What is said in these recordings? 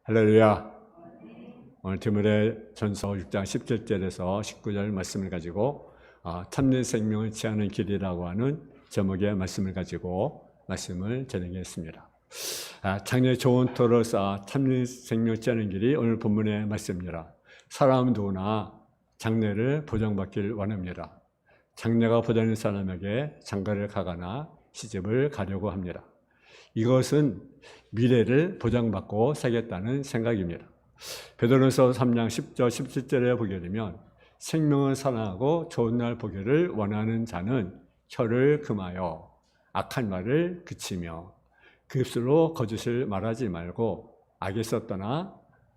할렐루야. 오늘 디모데 전서 6장 17절에서 19절 말씀을 가지고 참된 생명을 취하는 길이라고 하는 제목의 말씀을 가지고 말씀을 전하겠습니다. 장래 좋은 토를 쌓아 참된 생명을 취하는 길이 오늘 본문의 말씀입니다. 사람 누구나 장래를 보장받길 원합니다. 장래가 보장된 사람에게 장가를 가거나 시집을 가려고 합니다. 이것은 미래를 보장받고 살겠다는 생각입니다. 베드로전서 3장 10절 17절에 보게 되면 생명을 사랑하고 좋은 날 보기를 원하는 자는 혀를 금하여 악한 말을 그치며 그 입술로 거짓을 말하지 말고 악에서 떠나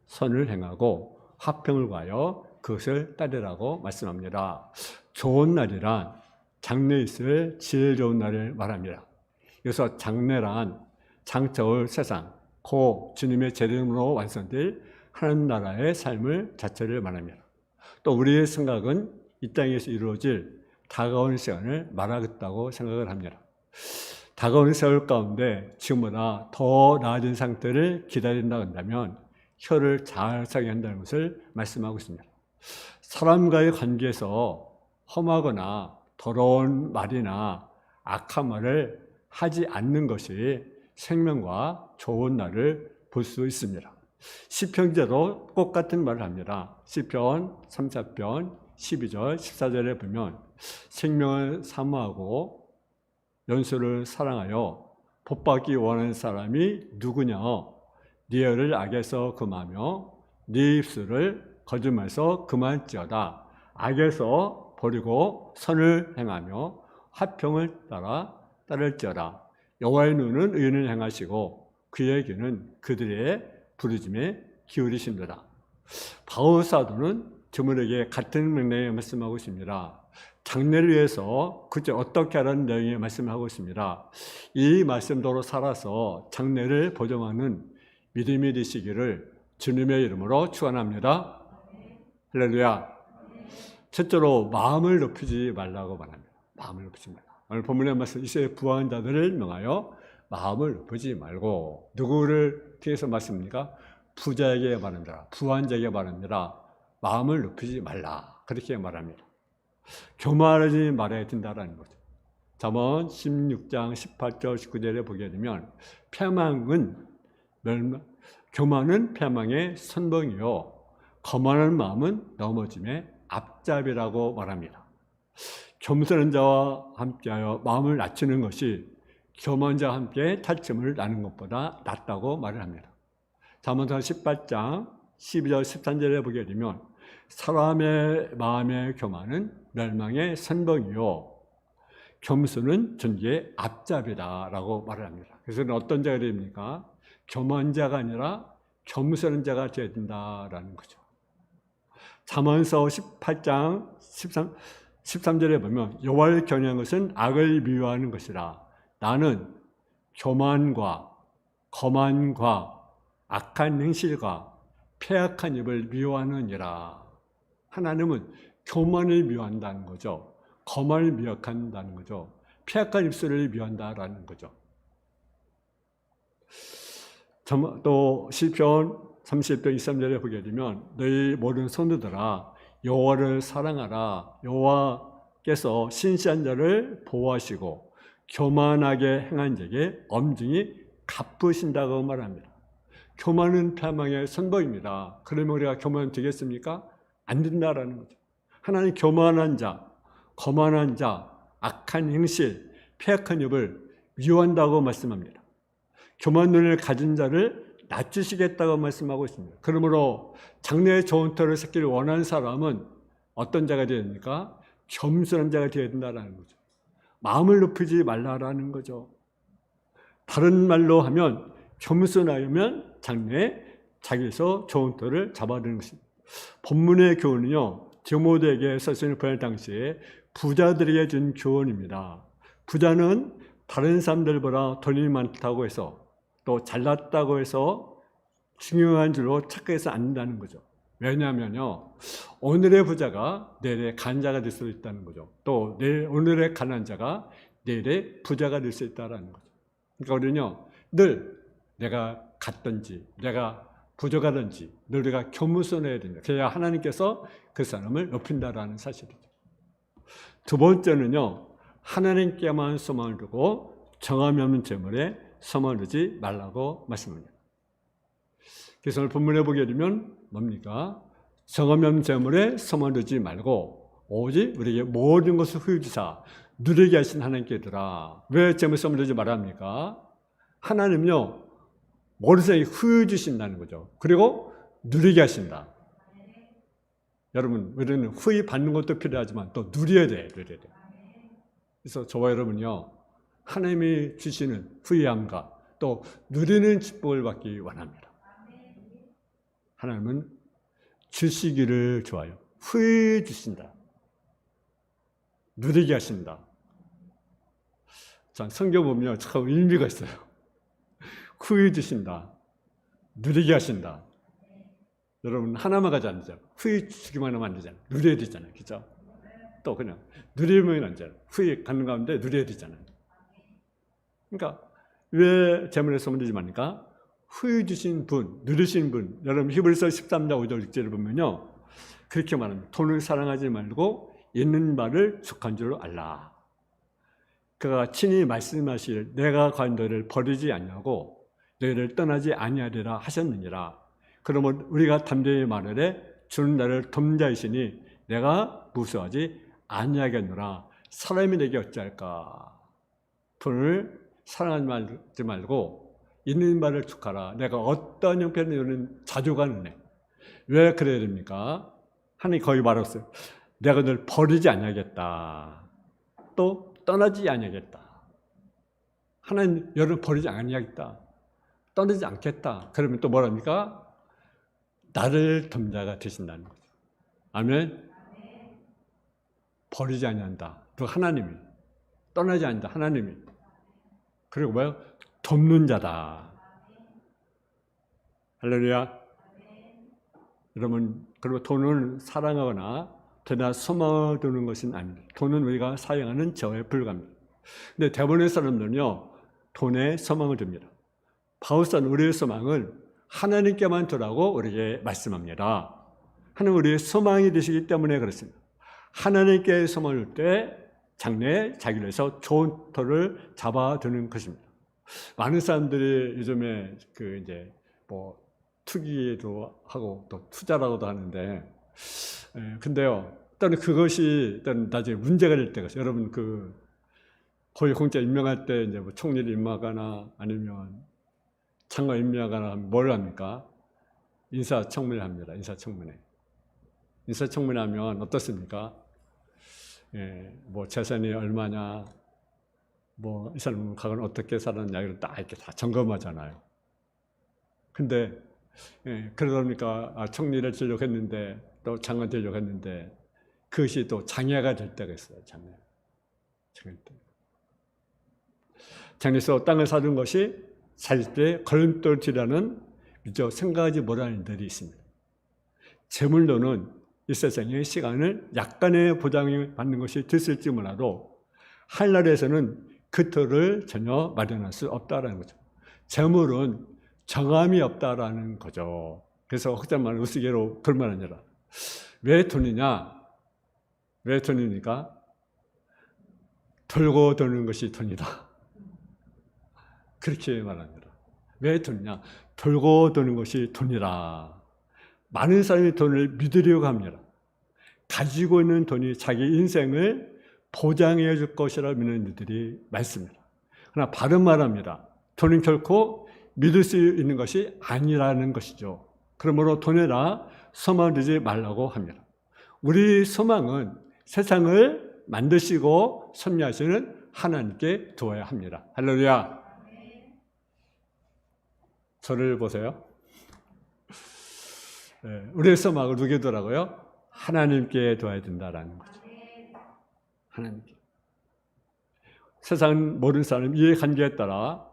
선을 행하고 화평을 구하여 그것을 따르라고 말씀합니다. 좋은 날이란 장래에 있을 제일 좋은 날을 말합니다. 그래서 장래란 장차올 세상, 고 주님의 재림으로 완성될 하나님 나라의 삶을 자체를 말합니다. 또 우리의 생각은 이 땅에서 이루어질 다가오는 시간을 말하겠다고 생각을 합니다. 다가오는 세월 가운데 지금보다 더 나아진 상태를 기다린다고 한다면 혀를 잘 사게 한다는 것을 말씀하고 있습니다. 사람과의 관계에서 험하거나 더러운 말이나 악한 말을 하지 않는 것이 생명과 좋은 날을 볼 수 있습니다. 시편기자도 똑같은 말을 합니다. 시편 34편 12절 14절에 보면 생명을 사모하고 연수를 사랑하여 복받기 원하는 사람이 누구냐? 네 혀를 악에서 금하며 네 입술을 거짓말에서 금할지어다. 악에서 버리고 선을 행하며 화평을 따를지어다. 여호와의 눈은 의인을 행하시고 그의 귀는 그들의 부르짖음에 기울이십니다. 바울 사도는 저들에게 같은 명령을 말씀하고 있습니다. 장래를 위해서 그저 어떻게 하라는 내용의 말씀을 하고 있습니다. 이 말씀대로 살아서 장래를 보장하는 믿음이 되시기를 주님의 이름으로 축원합니다. 할렐루야. 첫째로 마음을 높이지 말라고 말합니다. 마음을 높이지 말라. 오늘 본문의 말씀 이스라엘 부한 자들을 명하여 마음을 높이지 말고 누구를 통해서 말씀입니까? 부자에게 말합니다. 부한 자에게 말합니다. 마음을 높이지 말라. 그렇게 말합니다. 교만하지 말아야 된다는 거죠. 잠언 16장 18절 19절에 보게 되면 교만은 패망의 선봉이요 거만한 마음은 넘어짐의 앞잡이라고 말합니다. 겸손한 자와 함께하여 마음을 낮추는 것이 교만한 자와 함께 탈춤을 나는 것보다 낫다고 말을 합니다. 잠언서 18장 12절 13절에 보게 되면 사람의 마음의 교만은 멸망의 선봉이요 겸손은 존귀의 앞잡이다라고 말을 합니다. 그래서 어떤 자가 됩니까? 교만한 자가 아니라 겸손한 자가 되어야 된다라는 거죠. 잠언서 18장 13절에 보면 여호와를 경외하는 것은 악을 미워하는 것이라 나는 교만과 거만과 악한 행실과 패악한 입을 미워하느니라. 하나님은 교만을 미워한다는 거죠. 거만을 미워한다는 거죠. 패악한 입술을 미워한다는 거죠. 또 시편 30편 23절에 보게 되면 너희 모든 성도들아 여호와를 사랑하라. 여호와께서 신실한 자를 보호하시고 교만하게 행한 자에게 엄중히 갚으신다고 말합니다. 교만은 패망의 선봉입니다. 그러면 우리가 교만 되겠습니까? 안 된다라는 거죠. 하나님 교만한 자, 거만한 자, 악한 행실, 패악한 입을 미워한다고 말씀합니다. 교만 눈을 가진 자를 낮추시겠다고 말씀하고 있습니다. 그러므로 장래에 좋은 터를 쌓기를 원하는 사람은 어떤 자가 되어야 됩니까? 겸손한 자가 되어야 된다는 거죠. 마음을 높이지 말라라는 거죠. 다른 말로 하면 겸손하면 장래에 자기에서 좋은 터를 잡아드는 것입니다. 본문의 교훈은요. 디모데에게 서신을 보낼 당시에 부자들에게 준 교훈입니다. 부자는 다른 사람들보다 돈이 많다고 해서 또 잘났다고 해서 중요한 줄로 착각해서 안 된다는 거죠. 왜냐하면요, 오늘의 부자가 내일의 가난자가 될 수 있다는 거죠. 또 오늘의 가난자가 내일의 부자가 될 수 있다는 거죠. 그러니까 우리는요, 늘 내가 갔든지 내가 부족하든지 우리가 겸손해야 됩니다. 그래야 하나님께서 그 사람을 높인다라는 사실이죠. 두 번째는요, 하나님께만 소망을 두고 정함이 없는 재물에 소망을 두지 말라고 말씀합니다. 그래서 오늘 본문에 보게 되면 뭡니까? 정함이 없는 재물에 소망을 두지 말고 오직 우리에게 모든 것을 후히 주사 누리게 하신 하나님께더라. 왜 재물 소망을 두지 말합니까? 하나님요, 모든 사람이 후히 주신다는 거죠. 그리고 누리게 하신다. 여러분, 우리는 후히 받는 것도 필요하지만 또 누려야 돼. 그래서 저와 여러분요, 하나님이 주시는 후히함과 또 누리는 축복을 받기 원합니다. 하나님은 주시기를 좋아요. 후히 주신다. 누리게 하신다. 자, 성경 보면 참 의미가 있어요. 후히 주신다. 누리게 하신다. 여러분, 하나만 가지 않죠. 후히 주기만 하면 안 되잖아요. 누려야 되잖아요. 그죠? 또 그냥 누리면 안 되잖아요. 후히 가는 가운데 누려야 되잖아요. 그러니까 왜 재물에 소망을 두지 말니까? 후히 주신 분, 누리신 분. 여러분, 히브리서 13장 5절 6절을 보면요, 그렇게 말합니다. 돈을 사랑하지 말고 있는 바를 족한 줄 알라. 그가 친히 말씀하실 내가 과연 너를 버리지 아니하고 너희를 떠나지 아니하리라 하셨느니라. 그러면 우리가 담대히 말하되 주는 나를 돕자이시니 내가 무수하지 아니하겠노라. 사람이 내게 어찌할까? 돈을 사랑하지 말고 있는 바를 축하라. 내가 어떤 형편에 이르는 자주가 은혜. 왜 그래야 됩니까? 하나님 거의 말했어요. 내가 널 버리지 아니하겠다. 또 떠나지 아니하겠다. 하나님 너를 버리지 아니하겠다. 떠나지 않겠다. 그러면 또 뭐랍니까? 나를 돕자가 되신다는 거죠. 아멘. 버리지 아니한다. 또 하나님이 떠나지 않는다. 하나님이. 그리고 뭐요? 돕는 자다. 할렐루야. 여러분, 그리고 돈을 사랑하거나 되나 소망을 두는 것은 아닙니다. 돈은 우리가 사용하는 저에 불과합니다. 근데 대부분의 사람들은요, 돈에 소망을 둡니다. 바울사는 우리의 소망을 하나님께만 두라고 우리에게 말씀합니다. 하나님 우리의 소망이 되시기 때문에 그렇습니다. 하나님께 소망을 둘 때 장래에 자기를 위해서 좋은 터를 잡아두는 것입니다. 많은 사람들이 요즘에 이제 투기도 하고 또 투자라고도 하는데, 근데요, 일단 그것이 일단 나중에 문제가 될 때가 있어요. 여러분, 고위공직자 임명할 때 이제 총리를 임명하거나 아니면 장관 임명하거나 뭘 합니까? 인사청문회를 합니다. 인사청문회 하면 어떻습니까? 재산이 얼마냐, 이 사람은 과거는 어떻게 살았냐, 이걸 딱 이렇게 다 점검하잖아요. 근데, 그러다 보니까 총리를 되려고 했는데, 또 장관 되려고 했는데, 그것이 또 장애가 될 때가 있어요, 장래에서 땅을 사는 것이 살 때 걸림돌이라는 미처 생각하지 못하는 일들이 있습니다. 재물로는 이 세상의 시간을 약간의 보장을 받는 것이 됐을지 몰라도 하늘나라에서는 그 틀을 전혀 마련할 수 없다라는 거죠. 재물은 정함이 없다라는 거죠. 그래서 혹자는 말은 우스개로 그런 말 아니라 왜 돈이냐? 왜 돈입니까? 돌고 도는 것이 돈이다. 그렇게 말합니다. 왜 돈이냐? 돌고 도는 것이 돈이라. 많은 사람이 돈을 믿으려고 합니다. 가지고 있는 돈이 자기 인생을 보장해 줄 것이라 믿는 이들이 많습니다. 그러나 바른 말합니다. 돈은 결코 믿을 수 있는 것이 아니라는 것이죠. 그러므로 돈에다 소망을 두지 말라고 합니다. 우리 소망은 세상을 만드시고 섭리하시는 하나님께 두어야 합니다. 할렐루야. 저를 보세요. 우리의 소망을 누구에 두라고요? 하나님께 둬야 된다라는 거죠. 하나님께. 세상 모든 사람 이해관계에 따라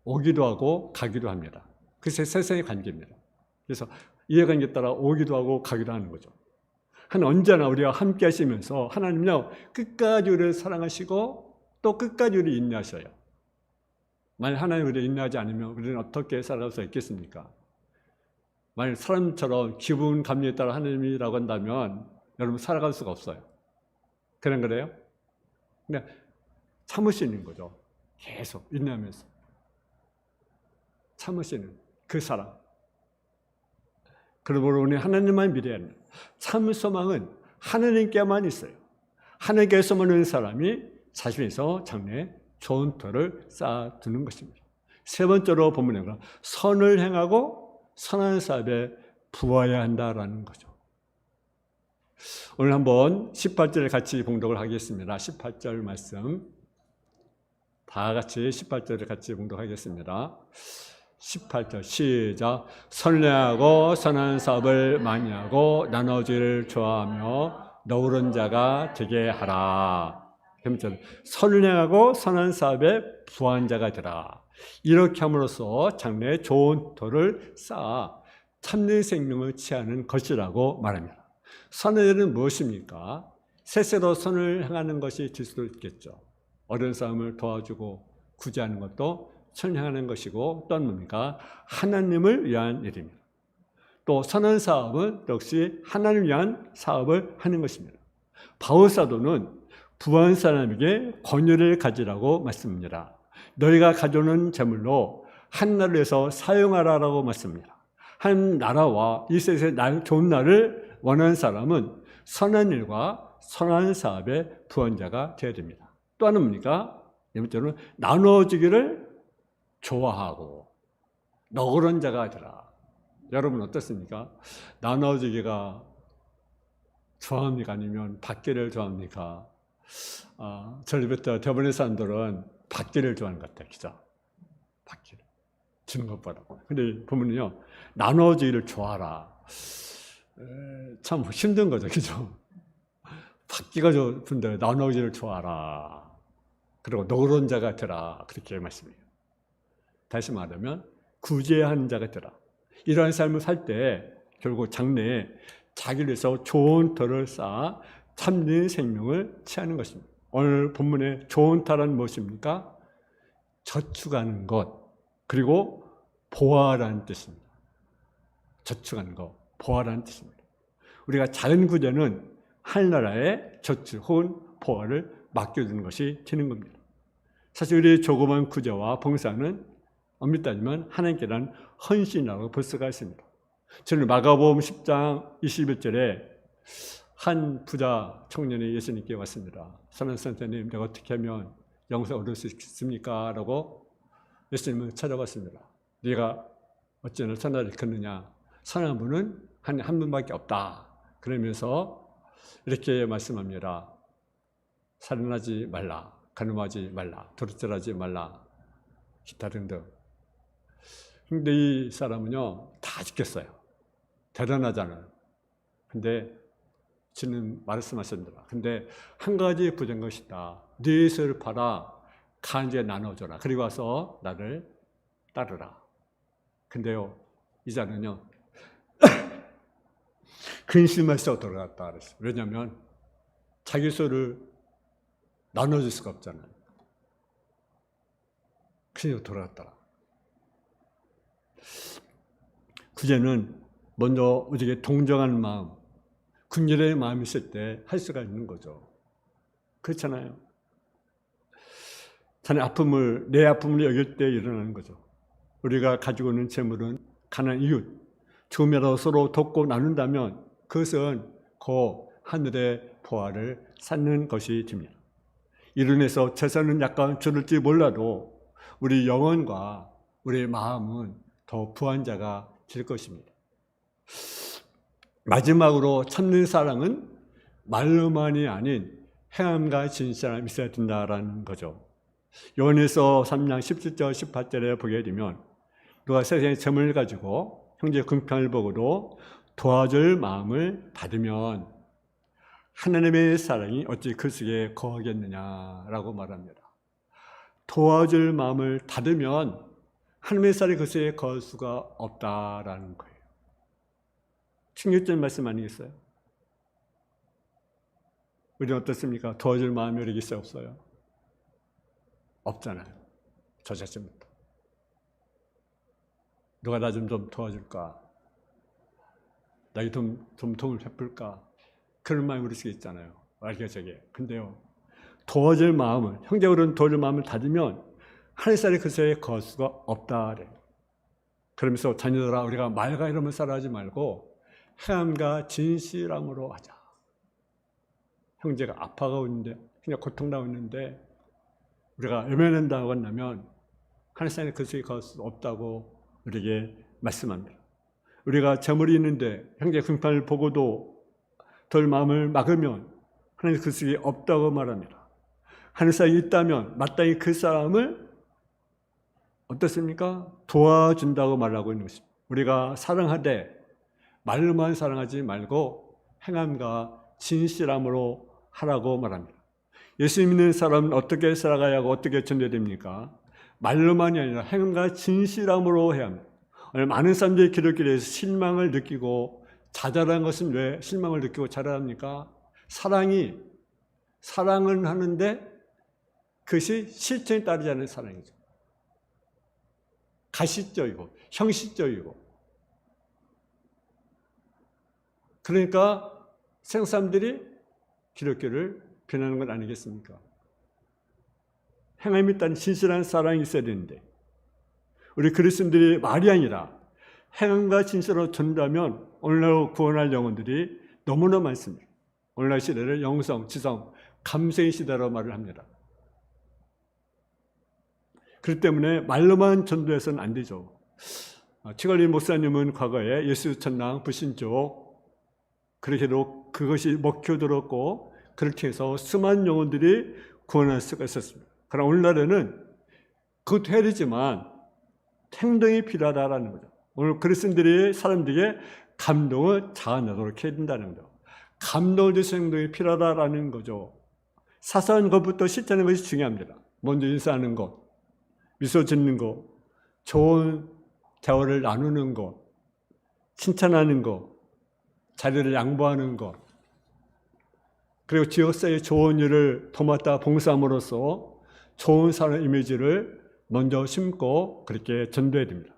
오기도 하고 가기도 합니다. 그것이 세상의 관계입니다. 그래서 이해관계에 따라 오기도 하고 가기도 하는 거죠. 언제나 우리가 함께 하시면서 하나님은요, 끝까지 우리를 사랑하시고 또 끝까지 우리를 인내하셔요. 만약 하나님 우리를 인내하지 않으면 우리는 어떻게 살아갈 수 있겠습니까? 만약 사람처럼 기분 감정에 따라 하나님이라고 한다면 여러분 살아갈 수가 없어요. 그런 거래요? 그냥 참으시는 거죠. 계속 인내하면서 참으시는 그 사람. 그러므로 우리 하나님만 믿어야 합니다. 참 소망은 하나님께만 있어요. 하나님께서만 있는 사람이 자신에서 장래에 좋은 터를 쌓아두는 것입니다. 세 번째로 본문에 선을 행하고 선한 사업에 부어야 한다라는 거죠. 오늘 한번 18절을 같이 봉독을 하겠습니다. 18절 말씀 다 같이 18절을 같이 봉독하겠습니다. 18절 시작. 선량하고 선한 사업을 많이 하고 나눠주기를 좋아하며 너그러운 자가 되게 하라. 선량하고 선한 사업에 부한 자가 되라. 이렇게 함으로써 장래에 좋은 터를 쌓아 참된 생명을 취하는 것이라고 말합니다. 선의 일은 무엇입니까? 세세로 선을 행하는 것이 될 수도 있겠죠. 어려운 사람을 도와주고 구제하는 것도 선행하는 것이고 또한 뭡니까? 하나님을 위한 일입니다. 또 선한 사업은 역시 하나님을 위한 사업을 하는 것입니다. 바울 사도는 부한 사람에게 권유를 가지라고 말씀합니다. 너희가 가져오는 재물로 한 나라를 위해서 사용하라라고 말씀합니다. 한 나라와 이 세상의 좋은 날을 원하는 사람은 선한 일과 선한 사업의 부한 자가 되어야 됩니다. 또 하나는 뭡니까? 네 번째로는 나눠주기를 좋아하고 너그러운 자가 되라. 여러분 어떻습니까? 나눠주기가 좋아합니까? 아니면 받기를 좋아합니까? 저를 비롯해 대부분의 사람들은 받기를 좋아하는 것 같아요. 그죠? 받기를. 주는 것보다. 근데 보면요. 나눠주기를 좋아하라. 참 힘든 거죠. 그죠? 받기가 좋은데 나눠주기를 좋아하라. 그리고 너그러운 자가 되라. 그렇게 말씀해요. 다시 말하면 구제하는 자가 되라. 이러한 삶을 살 때 결국 장래에 자기를 위해서 좋은 터를 쌓아 참된 생명을 취하는 것입니다. 오늘 본문의 좋은 터란 무엇입니까? 저축하는 것, 그리고 보화라는 뜻입니다. 저축하는 것, 보화라는 뜻입니다. 우리가 작은 구제는 하늘나라에 저축 혹은 보화를 맡겨주는 것이 되는 겁니다. 사실 우리 조그만 구제와 봉사는 엄밀히 따지면 하나님께 대한 헌신이라고 볼 수가 있습니다. 저는 마가복음 10장 21절에 한 부자 청년이 예수님께 왔습니다. 선한 선생님, 내가 어떻게 하면 영생 얻을 수 있습니까? 라고 예수님을 찾아봤습니다. 네가 어찌나 선하를 걷느냐? 선한 분은 한 분밖에 없다. 그러면서 이렇게 말씀합니다. 살인하지 말라, 간음하지 말라, 도둑질하지 말라, 기타 등등. 근데 이 사람은요, 다 지켰어요. 대단하잖아요. 근데 주는 말씀하셨습니다. 근데 한 가지 부정한 것이다. 네 것을 팔아 간주에 나눠줘라. 그리고 와서 나를 따르라. 근데요, 이 자는요, 근심해서 돌아갔다 그랬어요. 왜냐하면 자기 소를 나눠줄 수가 없잖아요. 그래서 돌아갔다. 구제는 먼저 우리에게 동정하는 마음, 군결의 마음이 있을 때 할 수가 있는 거죠. 그렇잖아요. 자네 아픔을, 내 아픔을 여길 때 일어나는 거죠. 우리가 가지고 있는 재물은 가난한 이웃, 조금이라도 서로 돕고 나눈다면 그것은 그 하늘의 보화를 쌓는 것이 됩니다. 이로 인해서 재산은 약간 줄을지 몰라도 우리 영혼과 우리 마음은 더 부한 자가 될 것입니다. 마지막으로 참는 사랑은 말로만이 아닌 행함과 진실함이 있어야 된다라는 거죠. 요한에서 3장 17절 18절에 보게 되면 누가 세상의 재물을 가지고 형제의 궁핍함을 보고도 도와줄 마음을 받으면 하나님의 사랑이 어찌 그 속에 거하겠느냐라고 말합니다. 도와줄 마음을 받으면 하나님의 사랑이 그 속에 거할 수가 없다라는 거예요. 충격적인 말씀 아니겠어요? 우리는 어떻습니까? 도와줄 마음이 우리에게 있어요, 없어요? 없잖아요. 저 자신부터. 누가 나 좀 도와줄까? 나에게 좀 도움을 베풀까? 그런 마음이 우리 속에 있잖아요. 알게저게. 근데요, 도와줄 마음을, 형제들은 도와줄 마음을 다지면 하늘살이 그새에 거할 수가 없다. 그래. 그러면서 자녀들아, 우리가 말과 이름을 살아하지 말고 행함과 진실함으로 하자. 형제가 아파가고 있는데, 그냥 고통당하고 있는데 우리가 외면한다고 한다면 하늘살이 그새에 거할 수 없다고 우리에게 말씀합니다. 우리가 재물이 있는데 형제 궁판을 보고도 도울 마음을 막으면 하나님 그 속에 없다고 말합니다. 하늘살이 있다면 마땅히 그 사람을 어떻습니까? 도와준다고 말하고 있는 것입니다. 우리가 사랑하되 말로만 사랑하지 말고 행함과 진실함으로 하라고 말합니다. 예수 믿는 사람은 어떻게 살아가야 하고 어떻게 전도됩니까? 말로만이 아니라 행함과 진실함으로 해야 합니다. 많은 사람들이 기독교에 실망을 느끼고 좌절한 것은 왜 실망을 느끼고 좌절합니까? 사랑은 하는데 그것이 실천에 따르지 않는 사랑이죠. 가시적이고 형식적이고. 그러니까 세상 사람들이 기독교를 변하는 건 아니겠습니까? 행함이 따른 진실한 사랑이 있어야 되는데 우리 그리스도인들이 말이 아니라 행함과 진실로 전도하면 오늘날 구원할 영혼들이 너무나 많습니다. 오늘날 시대를 영성, 지성, 감성의 시대라고 말을 합니다. 그렇기 때문에 말로만 전도해서는 안 되죠. 최걸린 목사님은 과거에 예수 천당 불신족 그렇게도 그것이 먹혀들었고 그렇게 해서 수많은 영혼들이 구원할 수가 있었습니다. 그러나 오늘날에는 그것도 해야 되지만 행동이 필요하다라는 거죠. 오늘 그리스도인들이 사람들에게 감동을 자아내도록 해야 된다는 거죠. 감동을 주는 행동이 필요하다라는 거죠. 사소한 것부터 실천하는 것이 중요합니다. 먼저 인사하는 것, 미소 짓는 것, 좋은 대화를 나누는 것, 칭찬하는 것, 자리를 양보하는 것, 그리고 지역사회의 좋은 일을 도맡아 봉사함으로써 좋은 사람 이미지를 먼저 심고 그렇게 전도해야 됩니다.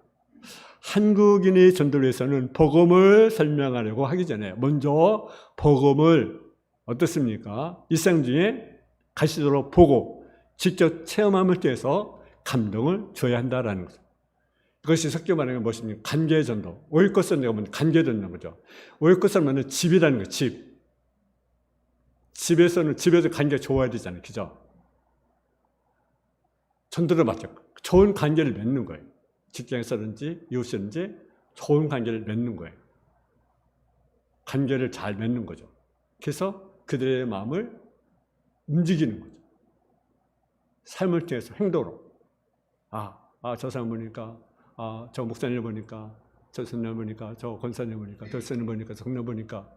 한국인이 전도를 위해서는 복음을 설명하려고 하기 전에 먼저 복음을 어떻습니까? 일상 중에 가시도록 보고 직접 체험함을 통해서 감동을 줘야 한다라는 거죠. 이것이 섞여 말하는 건 무엇입니까? 관계전도. 오이코스는 내가 보면 관계전도인 거죠. 오이코스는 말하는 집이라는 거예요. 집. 집에서 관계가 좋아야 되잖아요. 그죠? 전도를 맞죠. 좋은 관계를 맺는 거예요. 직장에서든지 이웃이든지 좋은 관계를 맺는 거예요. 관계를 잘 맺는 거죠. 그래서 그들의 마음을 움직이는 거죠. 삶을 통해서 행동으로. 저 사람 보니까, 저 목사님 보니까, 저 선녀 보니까, 저 권사님 보니까, 저 선녀 보니까, 저 성녀 보니까,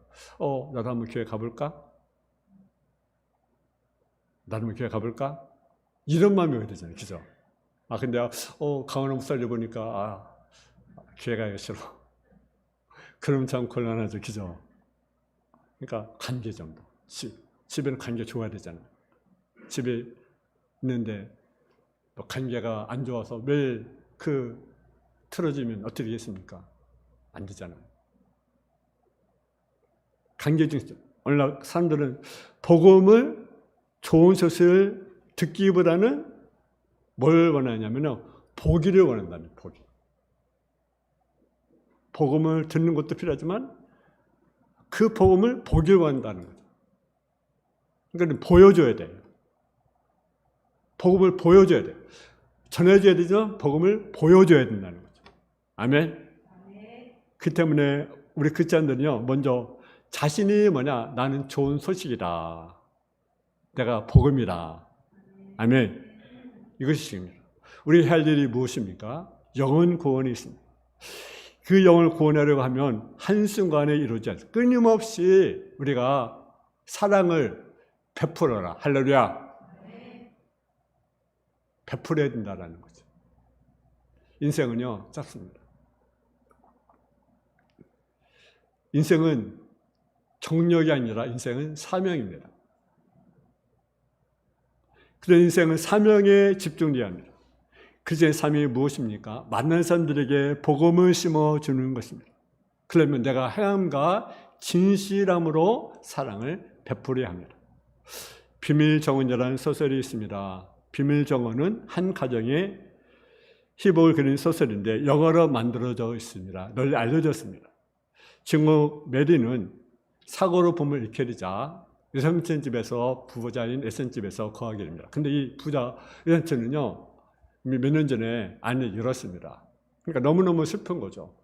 나도 한번 교회 가볼까? 나도 한번 교회 가볼까? 이런 마음이 오게 되잖아요. 그죠? 근데, 강원호 목사님 보니까, 교회 가기가 싫어. 그럼 참 곤란하죠. 그죠? 그러니까, 관계 정도. 집에는 관계 좋아야 되잖아요. 집에 있는데, 관계가 안 좋아서 매일 틀어지면 어떻게 되겠습니까? 안 되잖아요. 관계 중에서 오늘날 사람들은 복음을 좋은 소식을 듣기보다는 뭘 원하냐면요, 보기를 원한다는 보기. 복음을 듣는 것도 필요하지만 그 복음을 보기를 원한다는 거죠. 그러니까 보여줘야 돼요. 복음을 보여줘야 돼요. 전해줘야 되지만 복음을 보여줘야 된다는 거죠. 아멘. 그 때문에 우리 크리스찬들은요, 먼저 자신이 뭐냐? 나는 좋은 소식이다. 내가 복음이다. 아멘. 이것이 중요합니다. 우리 할 일이 무엇입니까? 영혼 구원이 있습니다. 그 영혼을 구원하려고 하면 한순간에 이루어지지 않습니다. 끊임없이 우리가 사랑을 베풀어라. 할렐루야. 베풀어야 된다는 거죠. 인생은요, 짧습니다. 인생은 경력이 아니라 인생은 사명입니다. 그런 인생은 사명에 집중해야 합니다. 그 중에 사명이 무엇입니까? 만난 사람들에게 복음을 심어주는 것입니다. 그러면 내가 행함과 진실함으로 사랑을 베풀어야 합니다. 비밀정원이라는 소설이 있습니다. 비밀정원은 한 가정의 희복을 그린 소설인데 영어로 만들어져 있습니다. 널리 알려졌습니다. 주인공 메리는 사고로 봄을 일으키자 에센 집에서 부자인 에센 집에서 거하게 됩니다. 근데 이 부자 에센는요 몇 년 전에 안을 잃었습니다. 그러니까 너무너무 슬픈 거죠.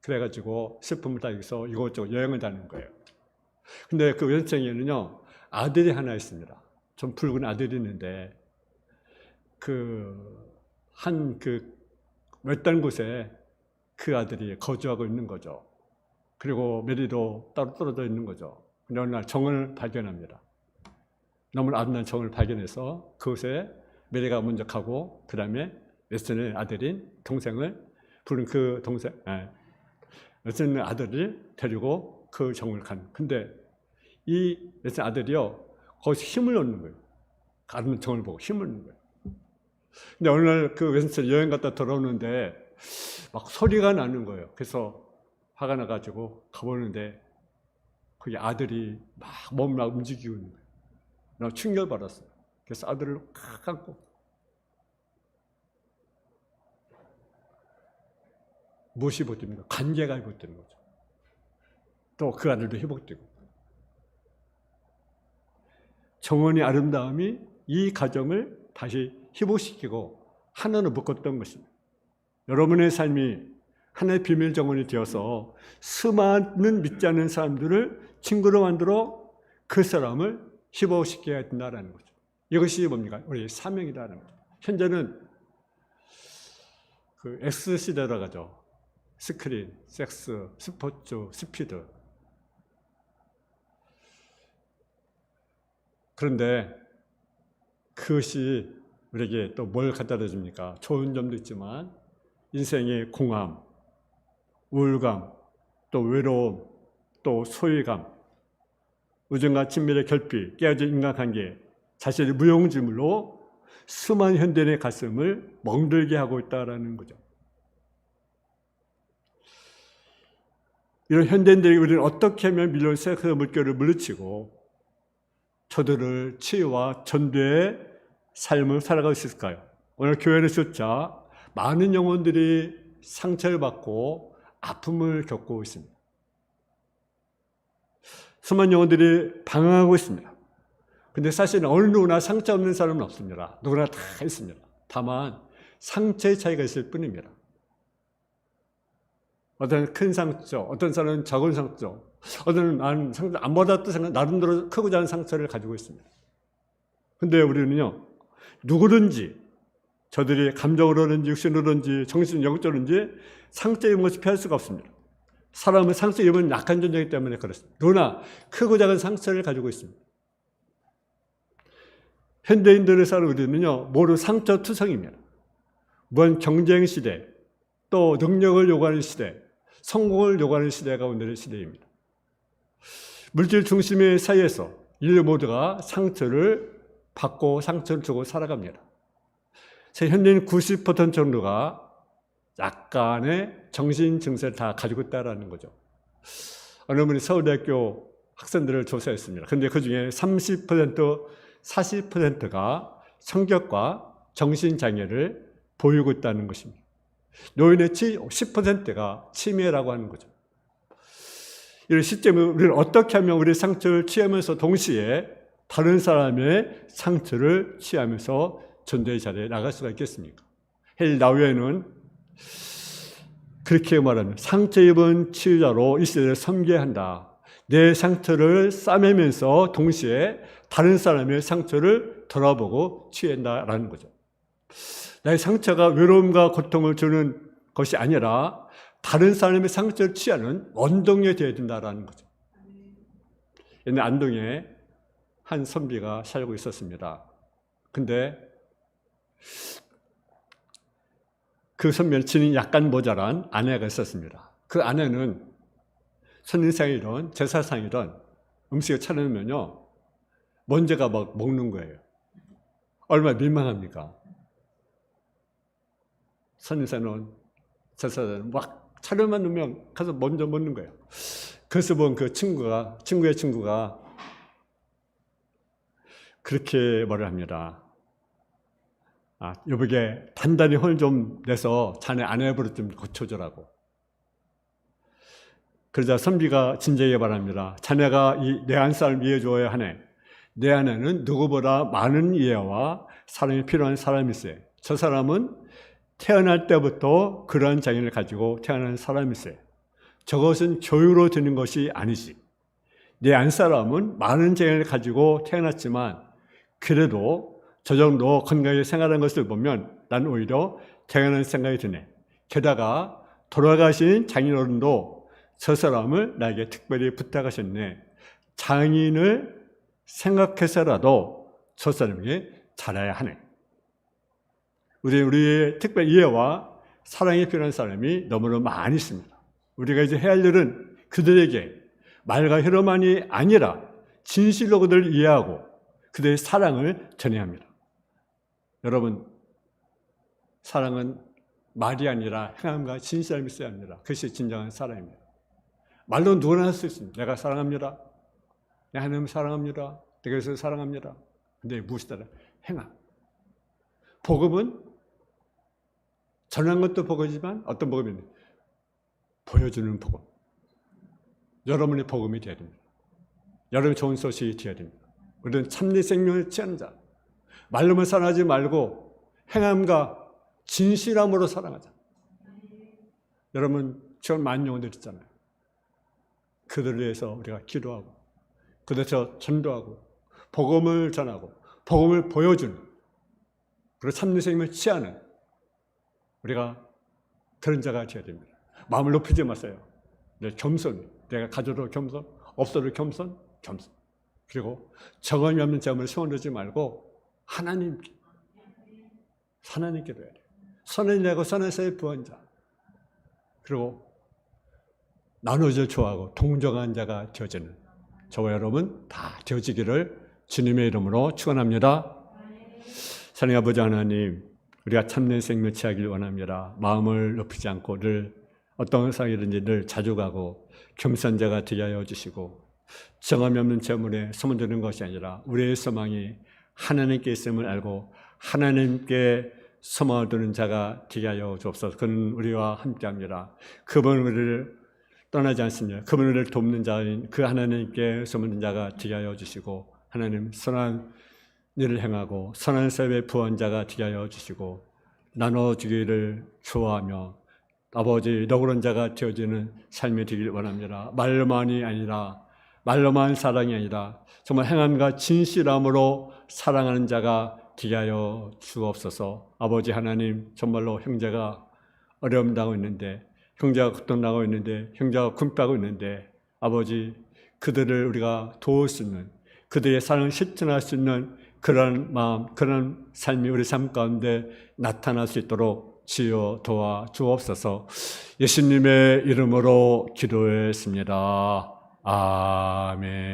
그래가지고 슬픔을 당해서 이곳저곳 여행을 다니는 거예요. 근데 그 에센에는요 아들이 하나 있습니다. 좀 붉은 아들이 있는데 외딴 곳에 그 아들이 거주하고 있는 거죠. 그리고 메리도 따로 떨어져 있는 거죠. 근데 어느 날 정을 발견합니다. 너무나 아름다운 정을 발견해서 그곳에 메리가 먼저 가고 그 다음에 에센의 아들인 동생을 부른 그 동생, 에센의 아들을 데리고 그 정을 간. 근데 이 에센 아들이요 거기서 힘을 얻는 거예요. 아름다운 정을 보고 힘을 얻는 거예요. 근데 어느 날 그 에센 여행 갔다 돌아오는데 막 소리가 나는 거예요. 그래서 화가 나가지고 가보는데 그게 아들이 몸을 막 움직이고 있는 거예요. 나 충격받았어요. 그래서 아들을 칵 안고 무엇이 회복됩니까? 관계가 회복되는 거죠. 또 그 아들도 회복되고 정원의 아름다움이 이 가정을 다시 회복시키고 하나로 묶었던 것입니다. 여러분의 삶이 하나의 비밀 정원이 되어서 수많은 믿지 않는 사람들을 친구로 만들어 그 사람을 회복시켜야 된다는 거죠. 이것이 뭡니까? 우리의 사명이라는 거죠. 현재는 그 X시대라고 하죠. 스크린, 섹스, 스포츠, 스피드. 그런데 그것이 우리에게 또 뭘 갖다 줍니까? 좋은 점도 있지만 인생의 공허함, 우울감, 또 외로움, 또 소외감, 우정과 친밀의 결핍, 깨어진 인간관계, 자신의 무용지물로 수많은 현대인의 가슴을 멍들게 하고 있다는 거죠. 이런 현대인들이 우리는 어떻게 하면 밀려온 세상의 물결을 물리치고 저들을 치유와 전도의 삶을 살아갈 수 있을까요? 오늘 교회를 숫자 많은 영혼들이 상처를 받고 아픔을 겪고 있습니다. 수많은 영혼들이 방황하고 있습니다. 근데 사실은 어느 누구나 상처 없는 사람은 없습니다. 누구나 다 있습니다. 다만 상처의 차이가 있을 뿐입니다. 어떤 큰 상처, 어떤 사람은 작은 상처, 어떤 나는 상처 안 받았던 생각, 나름대로 크고 작은 상처를 가지고 있습니다. 근데 우리는요, 누구든지 저들이 감정으로든지 육신으로든지 정신 영적으로든지 상처 입은 것을 피할 수가 없습니다. 사람은 상처 입은 약한 존재이기 때문에 그렇습니다. 누구나 크고 작은 상처를 가지고 있습니다. 현대인들을 사는 우리는요, 모두 상처 투성입니다. 무한 경쟁 시대, 또 능력을 요구하는 시대, 성공을 요구하는 시대가 오늘의 시대입니다. 물질 중심의 사회에서 인류 모두가 상처를 받고 상처를 주고 살아갑니다. 현대인 90% 정도가 약간의 정신 증세를 다 가지고 있다는 거죠. 어느 분이 서울대학교 학생들을 조사했습니다. 그런데 그 중에 30%, 40%가 성격과 정신장애를 보이고 있다는 것입니다. 노인의 10%가 치매라고 하는 거죠. 이런 시점에 우리는 어떻게 하면 우리의 상처를 취하면서 동시에 다른 사람의 상처를 취하면서 전도의 자리에 나갈 수가 있겠습니까? 헬 나우에는 그렇게 말합니다. 상처 입은 치유자로 이 시대를 섬겨야 한다. 내 상처를 싸매면서 동시에 다른 사람의 상처를 돌아보고 치유한다라는 거죠. 나의 상처가 외로움과 고통을 주는 것이 아니라 다른 사람의 상처를 취하는 원동력이 되어야 된다는 거죠. 옛날 안동에 한 선비가 살고 있었습니다. 근데 그 선비는 지능이 약간 모자란 아내가 있었습니다. 그 아내는 선인상이든 제사상이든 음식을 차려놓으면요, 먼저가 막 먹는 거예요. 얼마나 민망합니까? 선인상은 제사는 막 차려만 놓으면 가서 먼저 먹는 거예요. 그래서 본 그 친구의 친구가 그렇게 말을 합니다. 여보게 단단히 혼을 좀 내서 자네 아내 버릇 좀 고쳐주라고. 그러자 선비가 진지하게 말합니다. 자네가 이 내 안사를 이해줘야 하네. 내 아내는 누구보다 많은 이해와 사랑이 필요한 사람이세요. 저 사람은 태어날 때부터 그런 장애를 가지고 태어난 사람이세요. 저것은 교육으로 되는 것이 아니지. 내 안사람은 많은 장애를 가지고 태어났지만 그래도 저 정도 건강하게 생활하는 것을 보면 난 오히려 대단한 생각이 드네. 게다가 돌아가신 장인어른도 저 사람을 나에게 특별히 부탁하셨네. 장인을 생각해서라도 저 사람에게 잘해야 하네. 우리의 특별 이해와 사랑이 필요한 사람이 너무나 많이 있습니다. 우리가 이제 해야 할 일은 그들에게 말과 혀로만이 아니라 진실로 그들을 이해하고 그들의 사랑을 전해야 합니다. 여러분, 사랑은 말이 아니라 행함과 진실함이 있어야 합니다. 그것이 진정한 사랑입니다. 말로 누구나 할 수 있습니다. 내가 사랑합니다. 내 하나님 사랑합니다. 내가 그래서 사랑합니다. 근데 무엇이더라? 행함. 복음은 전하는 것도 복음이지만 어떤 복음이냐? 보여주는 복음. 여러분의 복음이 되어야 됩니다. 여러분의 좋은 소식이 되어야 됩니다. 우리는 참된 생명을 취하는 자. 말로만 사랑하지 말고 행함과 진실함으로 사랑하자. 여러분 지금 많은 영혼들 있잖아요. 그들을 위해서 우리가 기도하고 그들에서 전도하고 복음을 전하고 복음을 보여주는 그리고 참된 생명을 취하는 우리가 그런 자가 되어야 됩니다. 마음을 높이지 마세요. 겸손, 내가 가져도 겸손, 없어도 겸손. 그리고 정함이 없는 자음을 소원하지 말고 하나님께 기도해야 돼요. 선을 내고 선에서의 부원자. 그리고 나누어질 좋아하고 동정한 자가 되어지는 저와 여러분 다 되어지기를 주님의 이름으로 축원합니다. 사랑하는 아버지 하나님, 우리가 참된 생명을 취하기를 원합니다. 마음을 높이지 않고 늘 어떤 상황이든지 늘 자주 가고 겸손한 자가 되게 하여 주시고 정함이 없는 재물에 소문드는 것이 아니라 우리의 소망이 하나님께 있음을 알고 하나님께 소망을 두는 자가 되게 하여 주옵소서. 그는 우리와 함께합니다. 그분 우리를 떠나지 않습니다. 그분 우리를 돕는 자인 그 하나님께 소문드는 자가 되게 하여 주시고 하나님 선한 일을 행하고 선한 삶의 부원자가 되게 하여 주시고 나눠주기를 좋아하며 아버지 너그러운 자가 되어지는 삶이 되길 원합니다. 말로만이 아니라 말로만 사랑이 아니라 정말 행함과 진실함으로 사랑하는 자가 되게 하여 주옵소서. 아버지 하나님 정말로 형제가 어려움 당하고 있는데 형제가 고통당하고 있는데 형제가 굶빠하고 있는데 아버지 그들을 우리가 도울 수 있는 그들의 사랑을 실천할 수 있는 그런 마음 그런 삶이 우리 삶 가운데 나타날 수 있도록 지어 도와 주옵소서. 예수님의 이름으로 기도했습니다. 아멘.